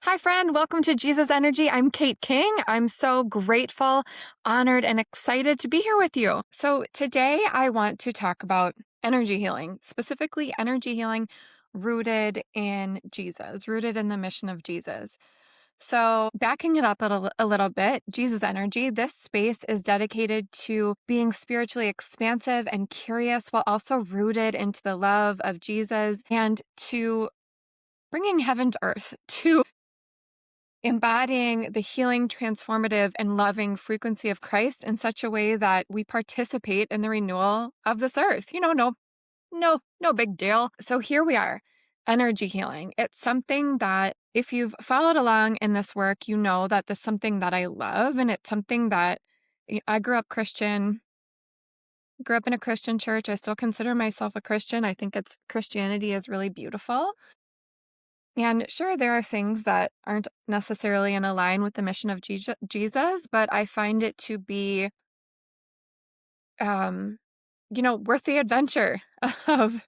Hi, friend. Welcome to Jesus Energy. I'm Kate King. I'm so grateful, honored, and excited to be here with you. So, today I want to talk about energy healing, specifically energy healing rooted in Jesus, rooted in the mission of Jesus. So, backing it up a little bit, Jesus Energy, this space is dedicated to being spiritually expansive and curious while also rooted into the love of Jesus and to bringing heaven to earth, to embodying the healing, transformative, and loving frequency of Christ in such a way that we participate in the renewal of this earth. No big deal. So here we are, energy healing. It's something that if you've followed along in this work, you know that this is something that I love, and it's something that I grew up Christian. Grew up in a Christian church. I still consider myself a Christian. I think Christianity is really beautiful. And sure, there are things that aren't necessarily in line with the mission of Jesus, but I find it to be, um, worth the adventure of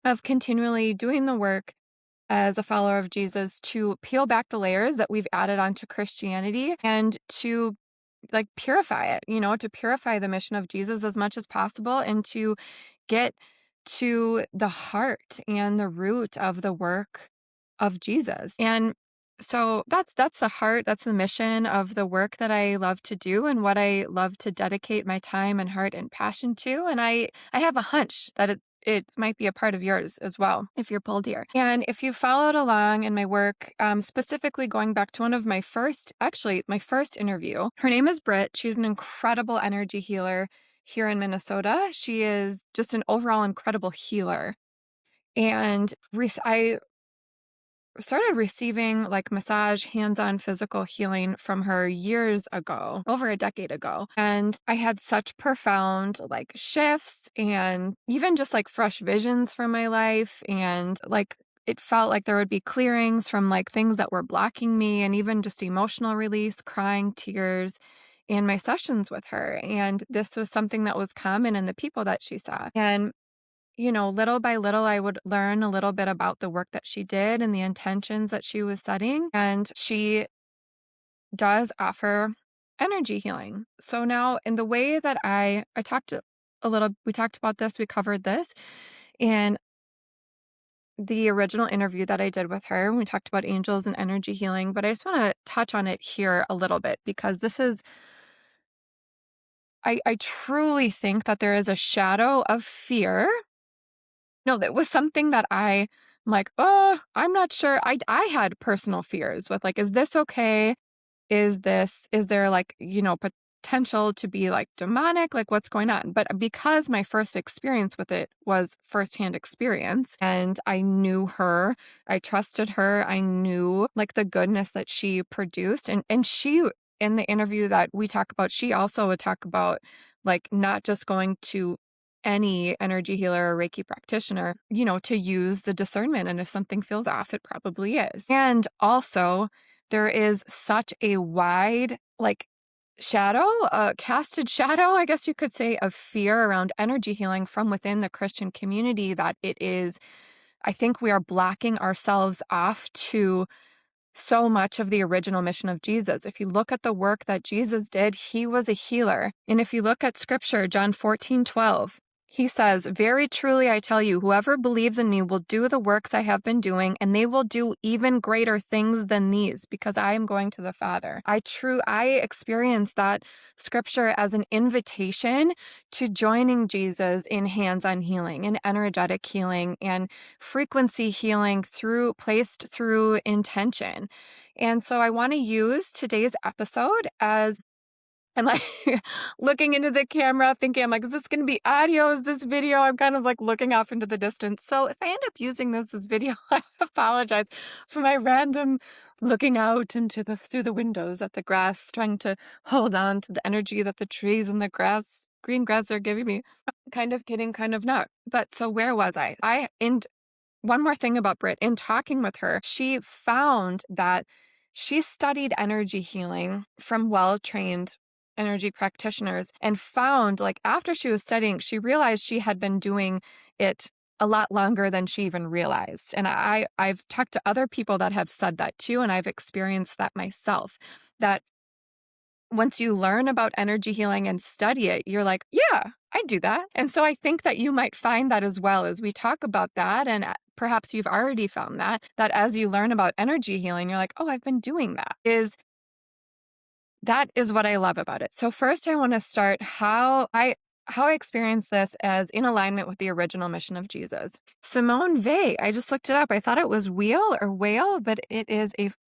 of continually doing the work as a follower of Jesus to peel back the layers that we've added onto Christianity and to purify it, to purify the mission of Jesus as much as possible and to get to the heart and the root of the work of Jesus. And so that's the heart, that's the mission of the work that I love to do and what I love to dedicate my time and heart and passion to. And I have a hunch that it might be a part of yours as well, if you're pulled here. And if you followed along in my work, specifically going back to my first interview, her name is Britt. She's an incredible energy healer here in Minnesota. She is just an overall incredible healer. And I started receiving massage, hands-on physical healing from her years ago, over a decade ago. And I had such profound shifts and even just fresh visions from my life. And it felt like there would be clearings from things that were blocking me and even just emotional release, crying, tears in my sessions with her. And this was something that was common in the people that she saw. And little by little, I would learn a little bit about the work that she did and the intentions that she was setting. And she does offer energy healing. So now, in the way that I talked we talked about this, we covered this in the original interview that I did with her. We talked about angels and energy healing, but I just want to touch on it here a little bit because this is, I truly think that there is a shadow of fear. No, that was something that I'm like, oh, I'm not sure. I had personal fears with is this okay? Is there potential to be demonic? What's going on? But because my first experience with it was firsthand experience and I knew her, I trusted her, I knew the goodness that she produced. And she, in the interview that we talk about, she also would talk about not just going to any energy healer or Reiki practitioner, to use the discernment. And if something feels off, it probably is. And also, there is such a wide, casted shadow, I guess you could say, of fear around energy healing from within the Christian community that I think we are blocking ourselves off to so much of the original mission of Jesus. If you look at the work that Jesus did, he was a healer. And if you look at scripture, John 14:12, he says, "Very truly I tell you, whoever believes in me will do the works I have been doing, and they will do even greater things than these, because I am going to the Father." I experience that scripture as an invitation to joining Jesus in hands-on healing and energetic healing and frequency healing placed through intention. And so I want to use today's episode as I'm looking into the camera thinking, I'm is this going to be audio? Is this video? I'm kind of looking off into the distance. So if I end up using this as video, I apologize for my random looking out through the windows at the grass, trying to hold on to the energy that the trees and the green grass are giving me. Kind of kidding, kind of not. But so where was I? One more thing about Britt, in talking with her, she found that she studied energy healing from well-trained energy practitioners and found after she was studying, she realized she had been doing it a lot longer than she even realized. And I've talked to other people that have said that too, and I've experienced that myself, that once you learn about energy healing and study it, you're like, yeah, I do that. And so I think that you might find that as well as we talk about that. And perhaps you've already found that as you learn about energy healing, you're like, oh, I've been doing that. That is what I love about it. So first I want to start how I experience this as in alignment with the original mission of Jesus. Simone Weil, I just looked it up. I thought it was wheel or whale, but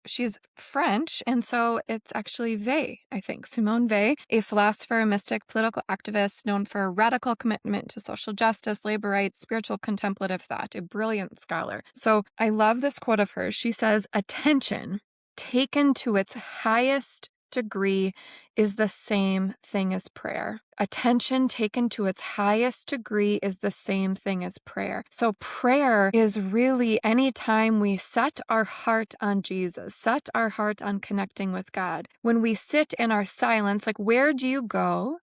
she's French, and so it's actually Weil, I think. Simone Weil, a philosopher, mystic, political activist known for a radical commitment to social justice, labor rights, spiritual contemplative thought, a brilliant scholar. So I love this quote of hers. She says, "Attention taken to its highest degree is the same thing as prayer." Attention taken to its highest degree is the same thing as prayer. So prayer is really any time we set our heart on Jesus, set our heart on connecting with God. When we sit in our silence, like, where do you go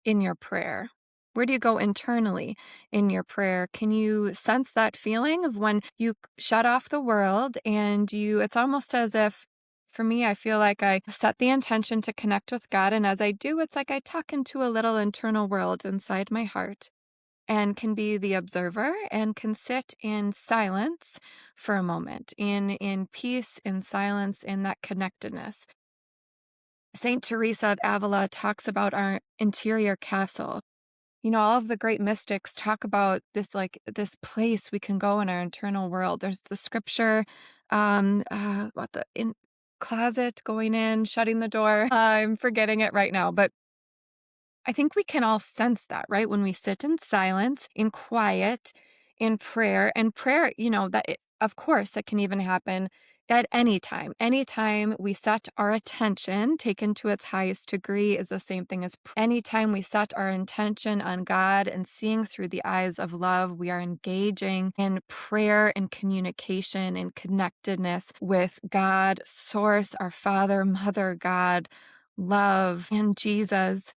in your prayer? Where do you go internally in your prayer? Can you sense that feeling of when you shut off the world and it's almost as if, for me, I feel like I set the intention to connect with God. And as I do, it's like I tuck into a little internal world inside my heart and can be the observer and can sit in silence for a moment, in peace, in silence, in that connectedness. Saint Teresa of Avila talks about our interior castle. All of the great mystics talk about this, like this place we can go in our internal world. There's the scripture, about the in closet, going in, shutting the door. I'm forgetting it right now, but I think we can all sense that, right? When we sit in silence, in quiet, in prayer, and prayer, of course, it can even happen at any time. Anytime we set our attention, taken to its highest degree, is the same thing as anytime we set our intention on God and seeing through the eyes of love, we are engaging in prayer and communication and connectedness with God, Source, our Father, Mother, God, love, and Jesus.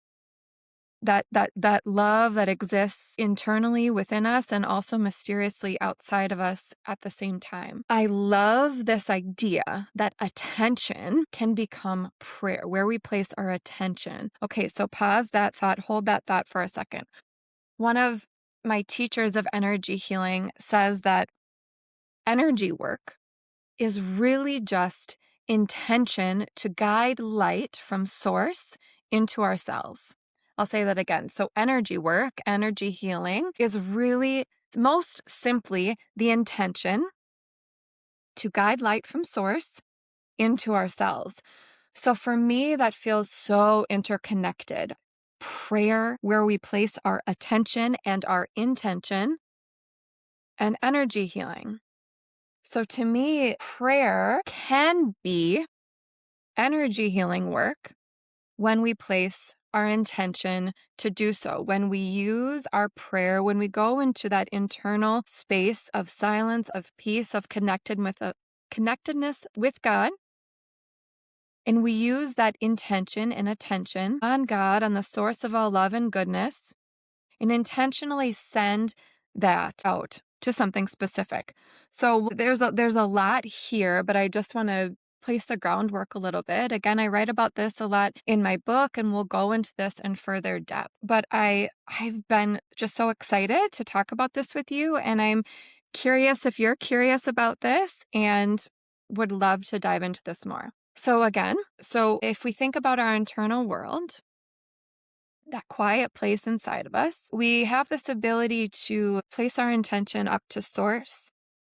That love that exists internally within us and also mysteriously outside of us at the same time. I love this idea that attention can become prayer, where we place our attention. Okay, so pause that thought, hold that thought for a second. One of my teachers of energy healing says that energy work is really just intention to guide light from source into our cells. I'll say that again. So energy work, energy healing is really most simply the intention to guide light from source into our cells. So for me, that feels so interconnected. Prayer, where we place our attention and our intention, and energy healing. So to me, prayer can be energy healing work when we place our intention to do so, when we use our prayer, when we go into that internal space of silence, of peace, of connectedness with God, and we use that intention and attention on God, on the source of all love and goodness, and intentionally send that out to something specific. So there's a lot here, but I just want to place the groundwork a little bit. Again, I write about this a lot in my book, and we'll go into this in further depth. But I've been just so excited to talk about this with you, and I'm curious if you're curious about this and would love to dive into this more. So if we think about our internal world, that quiet place inside of us, we have this ability to place our intention up to source,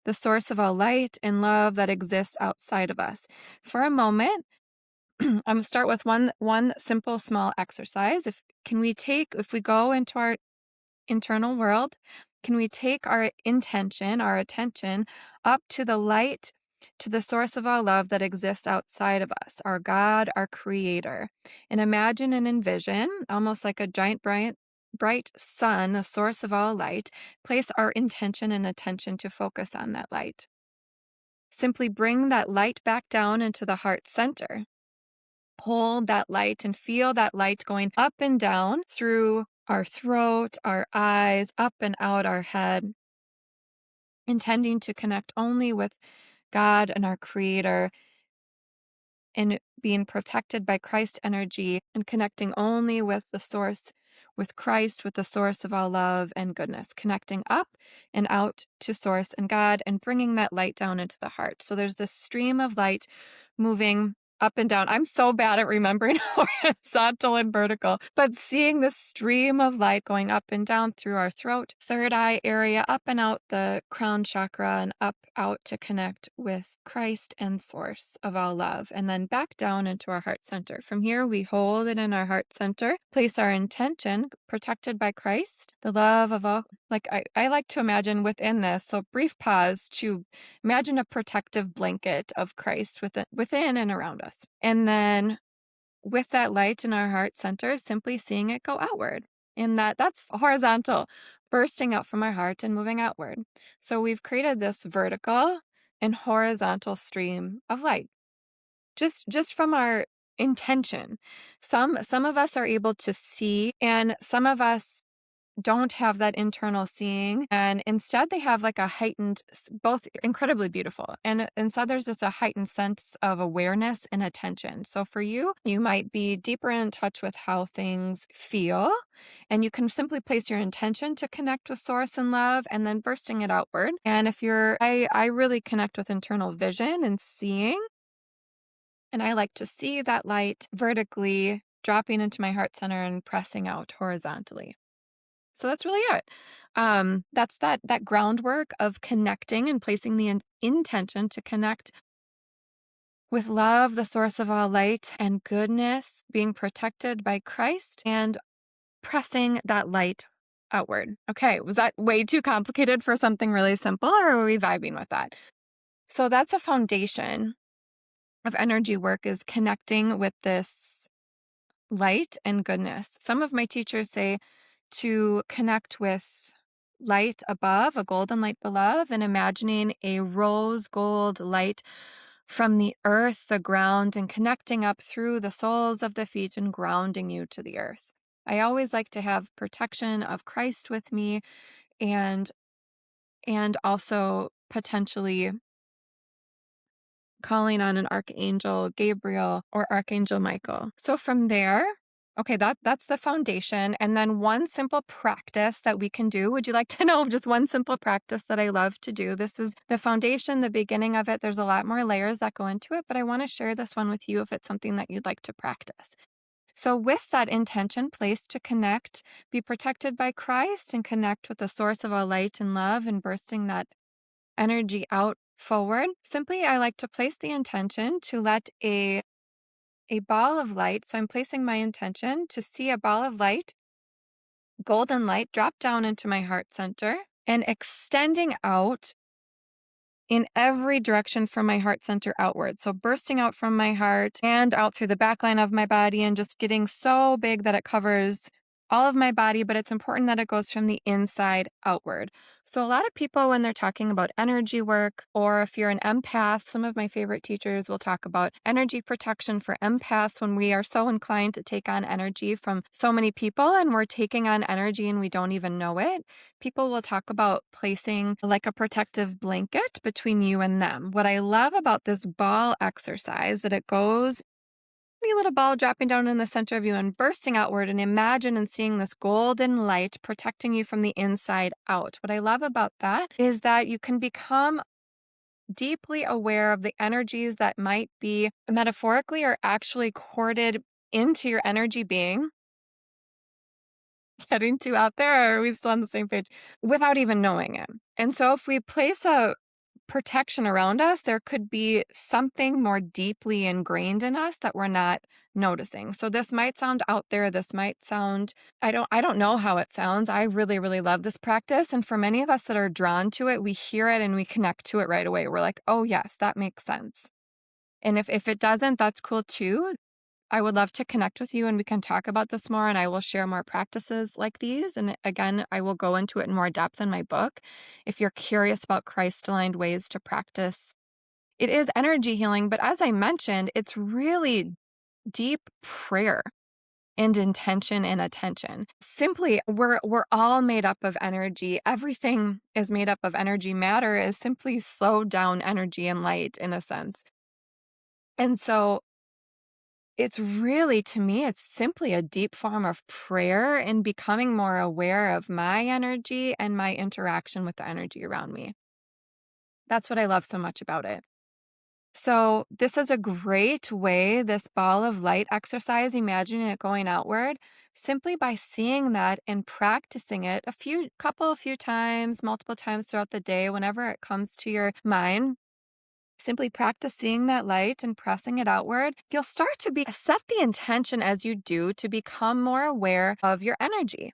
the source of all light and love that exists outside of us. For a moment, I'm going to start with one simple small exercise. If we go into our internal world, can we take our intention, our attention up to the light, to the source of all love that exists outside of us, our God, our Creator, and imagine and envision, almost like a giant bright sun, the source of all light, place our intention and attention to focus on that light. Simply bring that light back down into the heart center. Hold that light and feel that light going up and down through our throat, our eyes, up and out our head. intending to connect only with God and our Creator, and being protected by Christ energy and connecting only with the source, with Christ, with the source of all love and goodness, connecting up and out to source and God and bringing that light down into the heart. So there's this stream of light moving up and down. I'm so bad at remembering horizontal and vertical, but seeing the stream of light going up and down through our throat, third eye area, up and out the crown chakra and up out to connect with Christ and source of all love, and then back down into our heart center. From here, we hold it in our heart center, place our intention protected by Christ, the love of all. Like I like to imagine within this, so brief pause to imagine a protective blanket of Christ within and around us. And then with that light in our heart center, simply seeing it go outward. And that's horizontal, bursting out from our heart and moving outward. So we've created this vertical and horizontal stream of light. Just from our intention. Some of us are able to see, and some of us don't have that internal seeing, and instead they have like a heightened, both incredibly beautiful, and instead there's just a heightened sense of awareness and attention. So for you, you might be deeper in touch with how things feel, and you can simply place your intention to connect with source and love and then bursting it outward. And if I really connect with internal vision and seeing, and I like to see that light vertically dropping into my heart center and pressing out horizontally. So that's really it. That's that groundwork of connecting and placing the intention to connect with love, the source of all light and goodness, being protected by Christ, and pressing that light outward. Okay, was that way too complicated for something really simple, or are we vibing with that? So that's a foundation of energy work, is connecting with this light and goodness. Some of my teachers say to connect with light above, a golden light below, and imagining a rose gold light from the earth, the ground, and connecting up through the soles of the feet and grounding you to the earth. I always like to have protection of Christ with me, and also potentially calling on an archangel Gabriel or archangel Michael. So from there, okay, that's the foundation. And then one simple practice that we can do. Would you like to know just one simple practice that I love to do? This is the foundation, the beginning of it. There's a lot more layers that go into it, but I want to share this one with you if it's something that you'd like to practice. So with that intention placed to connect, be protected by Christ and connect with the source of all light and love, and bursting that energy out forward. Simply, I like to place the intention to let a ball of light. So I'm placing my intention to see a ball of light, golden light, drop down into my heart center and extending out in every direction from my heart center outward. So bursting out from my heart and out through the back line of my body and just getting so big that it covers all of my body, but it's important that it goes from the inside outward. So a lot of people, when they're talking about energy work, or if you're an empath, some of my favorite teachers will talk about energy protection for empaths when we are so inclined to take on energy from so many people, and we're taking on energy and we don't even know it. People will talk about placing like a protective blanket between you and them. What I love about this ball exercise, that it goes little ball dropping down in the center of you and bursting outward, and imagine and seeing this golden light protecting you from the inside out. What I love about that is that you can become deeply aware of the energies that might be metaphorically or actually corded into your energy being. Getting too out there, or are we still on the same page? Without even knowing it. And so if we place a protection around us, there could be something more deeply ingrained in us that we're not noticing. So this might sound out there. This might sound, I don't know how it sounds. I really, really love this practice. And for many of us that are drawn to it, we hear it and we connect to it right away. We're like, oh yes, that makes sense. And if it doesn't, that's cool too. I would love to connect with you and we can talk about this more, and I will share more practices like these. And again, I will go into it in more depth in my book. If you're curious about Christ-aligned ways to practice, it is energy healing, but as I mentioned, it's really deep prayer. and intention and attention. Simply, we're all made up of energy. Everything is made up of energy. Matter is simply slowed down energy and light in a sense. And so it's really, to me, it's simply a deep form of prayer and becoming more aware of my energy and my interaction with the energy around me. That's what I love so much about it. So this is a great way, this ball of light exercise, imagining it going outward, simply by seeing that and practicing it a few times, multiple times throughout the day, whenever it comes to your mind. Simply practice seeing that light and pressing it outward. You'll start to set the intention as you do to become more aware of your energy,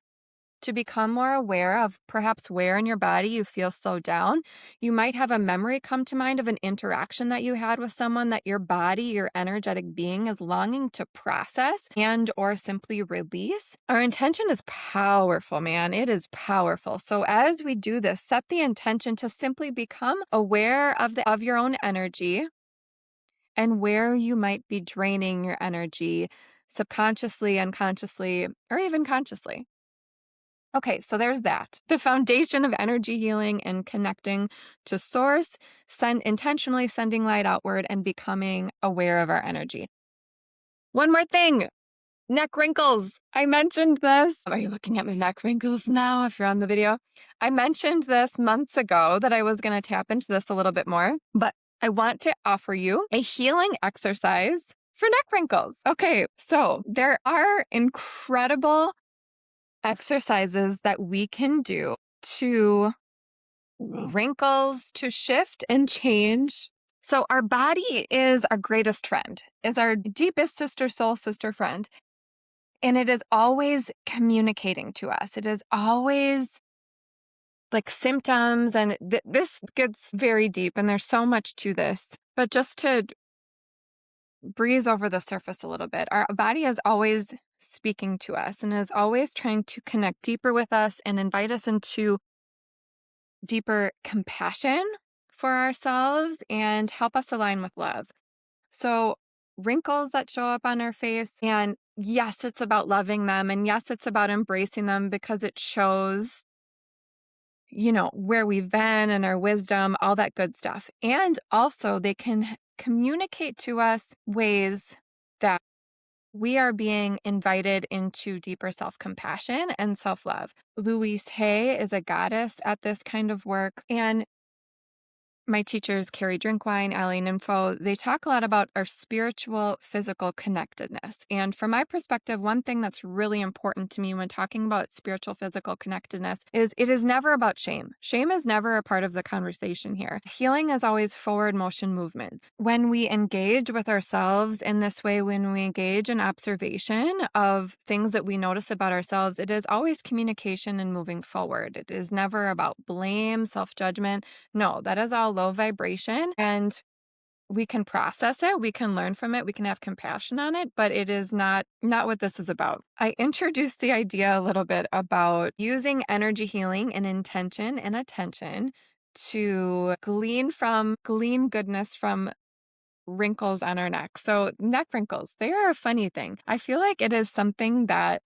to become more aware of perhaps where in your body you feel slowed down. You might have a memory come to mind of an interaction that you had with someone that your body, your energetic being is longing to process and or simply release. Our intention is powerful, man. It is powerful. So as we do this, set the intention to simply become aware of your own energy and where you might be draining your energy subconsciously, unconsciously, or even consciously. Okay, so there's that. The foundation of energy healing and connecting to source, intentionally sending light outward and becoming aware of our energy. One more thing, neck wrinkles. I mentioned this. Are you looking at my neck wrinkles now if you're on the video? I mentioned this months ago that I was going to tap into this a little bit more, but I want to offer you a healing exercise for neck wrinkles. Okay, so there are incredible exercises that we can do to wrinkles to shift and change. So our body is our greatest friend, is our deepest soul sister friend. And it is always communicating to us. It is always like symptoms. And this gets very deep and there's so much to this. But just to breeze over the surface a little bit, our body is always speaking to us and is always trying to connect deeper with us and invite us into deeper compassion for ourselves and help us align with love. So wrinkles that show up on our face, and yes, it's about loving them. And yes, it's about embracing them because it shows, where we've been and our wisdom, all that good stuff. And also they can communicate to us ways that we are being invited into deeper self-compassion and self-love. Louise Hay is a goddess at this kind of work. And my teachers, Carrie Drinkwine, Allie Nympho, they talk a lot about our spiritual, physical connectedness. And from my perspective, one thing that's really important to me when talking about spiritual, physical connectedness is it is never about shame. Shame is never a part of the conversation here. Healing is always forward motion movement. When we engage with ourselves in this way, when we engage in observation of things that we notice about ourselves, it is always communication and moving forward. It is never about blame, self-judgment. No, that is all low vibration, and we can process it, we can learn from it, we can have compassion on it, but it is not what this is about. I introduced the idea a little bit about using energy healing and intention and attention to glean goodness from wrinkles on our neck. So neck wrinkles, they are a funny thing. I feel like it is something that,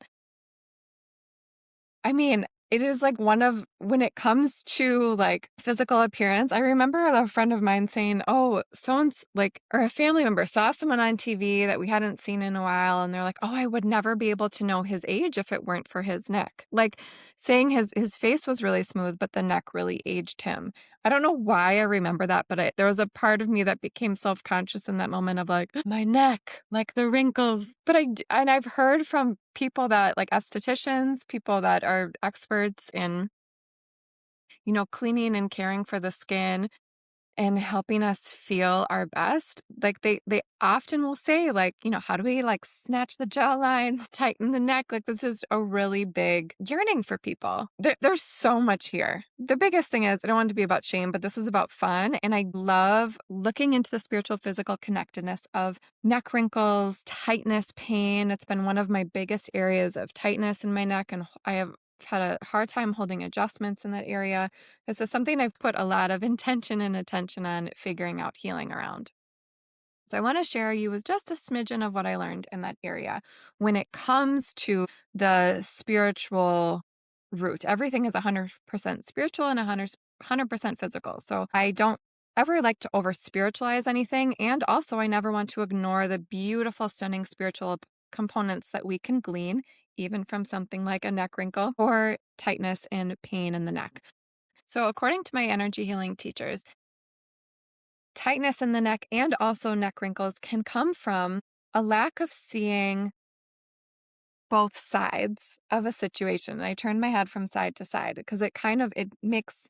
it is like when it comes to like physical appearance, I remember a friend of mine saying, oh, or a family member saw someone on TV that we hadn't seen in a while. And they're like, oh, I would never be able to know his age if it weren't for his neck. Like saying his face was really smooth, but the neck really aged him. I don't know why I remember that, but there was a part of me that became self-conscious in that moment of like, my neck, like the wrinkles. But I've heard from people that like estheticians, people that are experts in, cleaning and caring for the skin and helping us feel our best. Like they often will say like, how do we like snatch the jawline, tighten the neck? Like this is a really big yearning for people. There's so much here. The biggest thing is I don't want it to be about shame, but this is about fun. And I love looking into the spiritual, physical connectedness of neck wrinkles, tightness, pain. It's been one of my biggest areas of tightness in my neck. And I have had a hard time holding adjustments in that area. This is something I've put a lot of intention and attention on figuring out healing around. So I want to share you with just a smidgen of what I learned in that area when it comes to the spiritual root. Everything is 100% spiritual and 100% physical. So I don't ever like to over spiritualize anything. And also, I never want to ignore the beautiful, stunning spiritual components that we can glean, even from something like a neck wrinkle or tightness and pain in the neck. So, according to my energy healing teachers, tightness in the neck and also neck wrinkles can come from a lack of seeing both sides of a situation. And I turn my head from side to side because it makes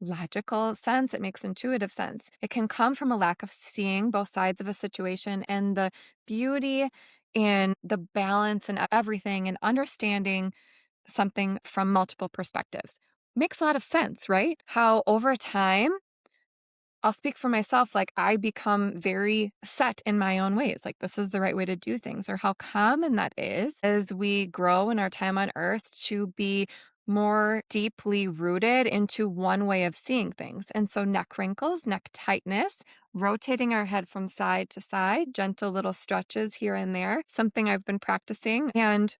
logical sense. It makes intuitive sense. It can come from a lack of seeing both sides of a situation and the beauty in the balance and everything and understanding something from multiple perspectives. Makes a lot of sense, right? How over time, I'll speak for myself, like I become very set in my own ways. Like this is the right way to do things, or how common that is as we grow in our time on earth to be more deeply rooted into one way of seeing things. And so neck wrinkles, neck tightness, rotating our head from side to side, gentle little stretches here and there, something I've been practicing. And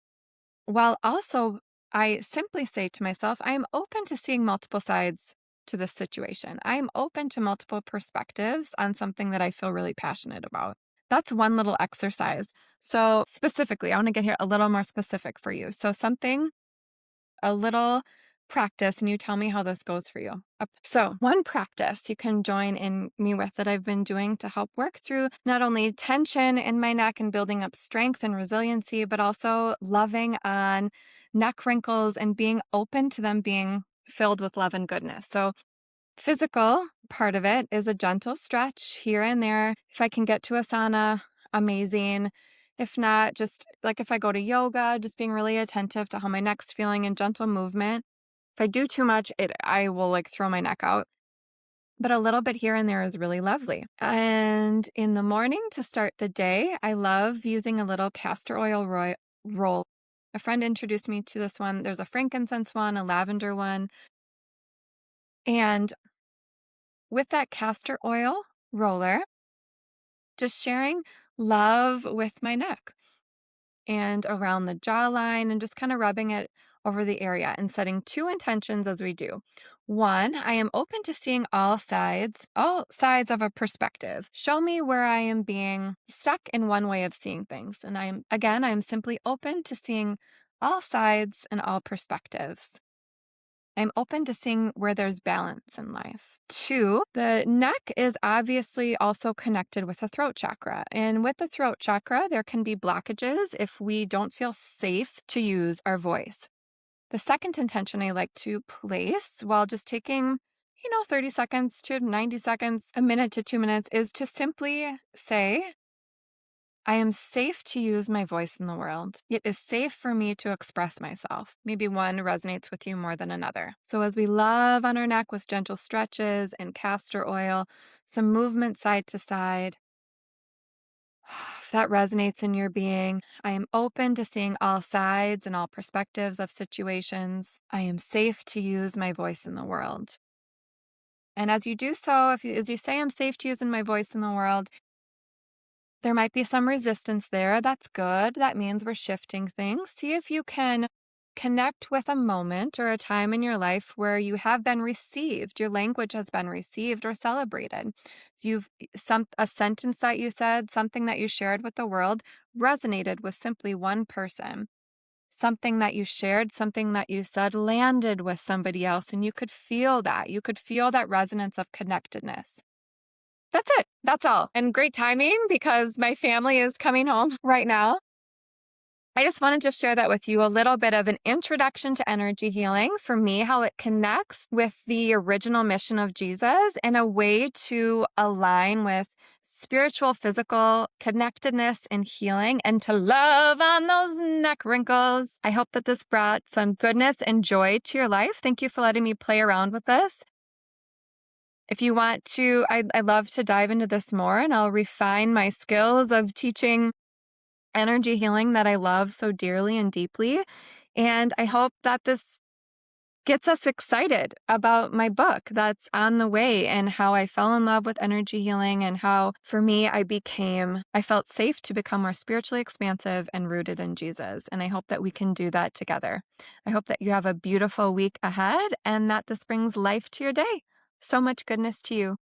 while also I simply say to myself, I am open to seeing multiple sides to this situation. I am open to multiple perspectives on something that I feel really passionate about. That's one little exercise. So, specifically, I want to get here a little more specific for you. So, a little practice, and you tell me how this goes for you. So, one practice you can join in me with that I've been doing to help work through not only tension in my neck and building up strength and resiliency, but also loving on neck wrinkles and being open to them being filled with love and goodness. So, physical part of it is a gentle stretch here and there. If I can get to a sauna, amazing. If not, just like if I go to yoga, just being really attentive to how my neck's feeling and gentle movement. If I do too much, I will like throw my neck out. But a little bit here and there is really lovely. And in the morning to start the day, I love using a little castor oil roll. A friend introduced me to this one. There's a frankincense one, a lavender one. And with that castor oil roller, just sharing love with my neck and around the jawline and just kind of rubbing it over the area and setting two intentions as we do. One, I am open to seeing all sides of a perspective. Show me where I am being stuck in one way of seeing things. And I'm simply open to seeing all sides and all perspectives. I'm open to seeing where there's balance in life. Two, the neck is obviously also connected with the throat chakra. And with the throat chakra, there can be blockages if we don't feel safe to use our voice. The second intention I like to place while just taking 30 seconds to 90 seconds, a minute to 2 minutes, is to simply say, I am safe to use my voice in the world. It is safe for me to express myself. Maybe one resonates with you more than another. So as we love on our neck with gentle stretches and castor oil, some movement side to side, if that resonates in your being, I am open to seeing all sides and all perspectives of situations. I am safe to use my voice in the world. And as you do so, as you say, I'm safe to use my voice in the world, there might be some resistance there. That's good. That means we're shifting things. See if you can connect with a moment or a time in your life where you have been received, your language has been received or celebrated. A sentence that you said, something that you shared with the world resonated with simply one person. Something that you shared, something that you said landed with somebody else, and you could feel that. You could feel that resonance of connectedness. That's it. That's all. And great timing because my family is coming home right now. I just wanted to share that with you, a little bit of an introduction to energy healing, for me, how it connects with the original mission of Jesus and a way to align with spiritual, physical connectedness and healing, and to love on those neck wrinkles. I hope that this brought some goodness and joy to your life. Thank you for letting me play around with this. If you want to, I'd love to dive into this more, and I'll refine my skills of teaching energy healing that I love so dearly and deeply. And I hope that this gets us excited about my book that's on the way and how I fell in love with energy healing and how for me I felt safe to become more spiritually expansive and rooted in Jesus. And I hope that we can do that together. I hope that you have a beautiful week ahead and that this brings life to your day. So much goodness to you.